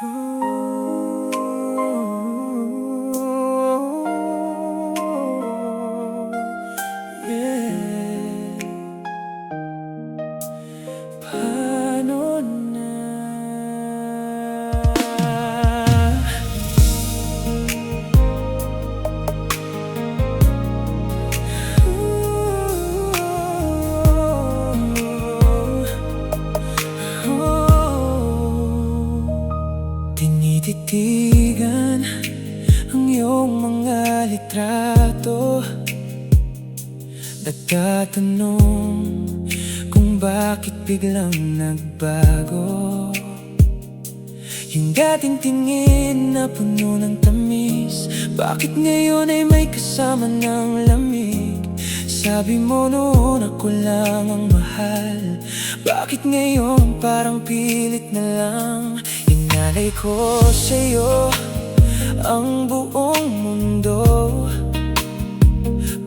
Yeah. Paano na? Tinititigan ang iyong mga litrato, nagtatanong kung bakit biglang nagbago. Yung dating tingin na puno ng tamis, bakit ngayon ay may kasama ng lamig? Sabi mo noon ako lang ang mahal, bakit ngayon parang pilit na lang? Inalay ko sa'yo ang buong mundo,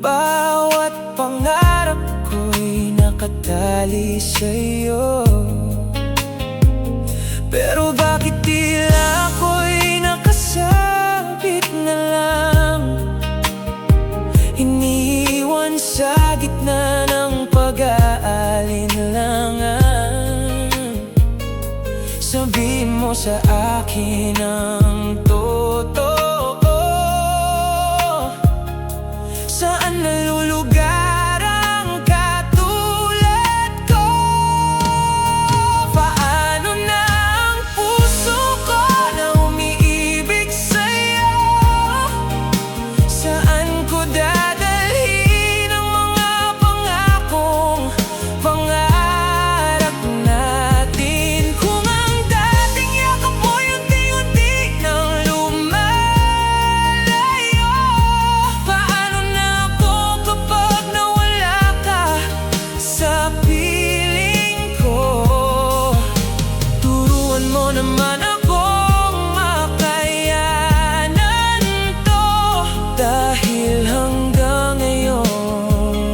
bawat pangarap ko'y nakatali sa'yo. Pero bakit tila ako'y nakasabit na lang, iniiwan sa gitna ng pag-aalinlangan? Sabihin mo sa akin ang totoo, saan nalulugar ang katulad ko? Paano na ang puso ko na umiibig sa'yo? Saan ko dadalhin ang mga pangakong pangarap natin? Kung ang dating yakap mo'y unti-unti nang lumalayo, paano na ako kapag nawala ka sa piling ko? Turuan mo naman akong makayanan to, dahil hanggang ngayon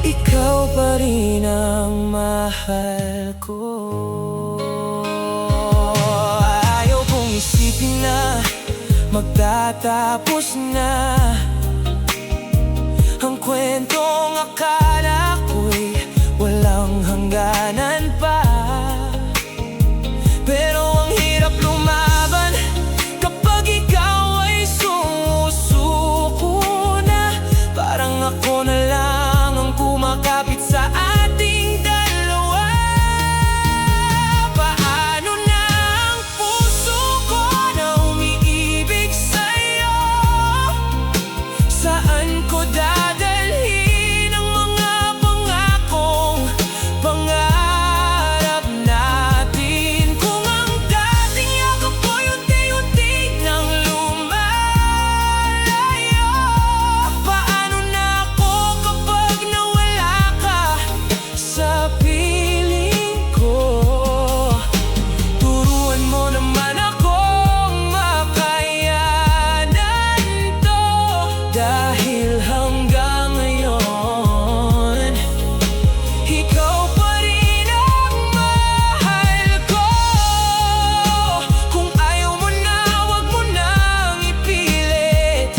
ikaw pa rin ang mahal ko. Ayaw kong isipin na magtatapos na ang kwentong akala ko'y walang hangganan pa. Pero ang hirap lumaban kapag ikaw ay sumusuko na. Parang ako na lang ang kumakapit sa ating dalawa. Paano na ang puso ko na umiibig sa'yo? Saan ko dadalhin ang mga pangakong pangarap natin? Kung ang dating yakap ko'y unti-unti nang lumalayo, paano na ako kapag nawala ka sa piling ko? Turuan mo naman akong makayanan to, dahil hanggang ngayon ikaw pa rin ang mahal ko. Kung ayaw mo na, wag mo nang ipilit,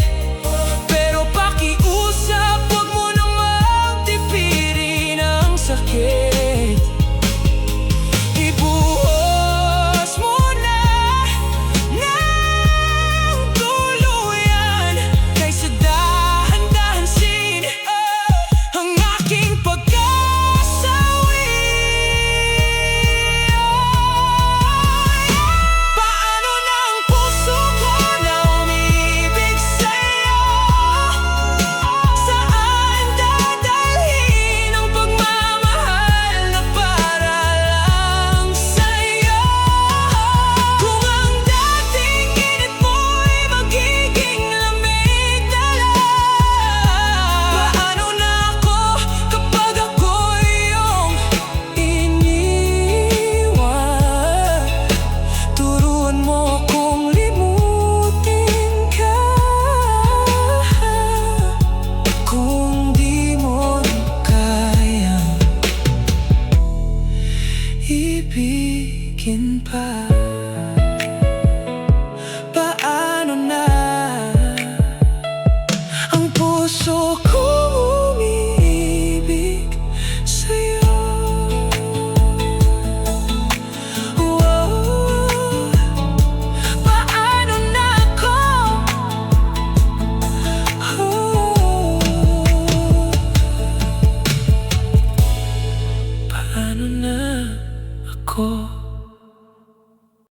pero pakiusap, wag mo namang tipirin ang sakit. Ibuhos mo na ng tuluyan, kaysa dahan-dahan sin ang aking pagkasawi. Paano na ang puso ko na umiibig sa'yo? Saan dadalhin ang pagmamahal na para lang sa'yo? Kung ang dating init mo'y magiging lamig na lang, paano na ako kapag ako'y iyong iniwan? Turuan mo akong limutin ka, kung di mo kayang ibigin pa.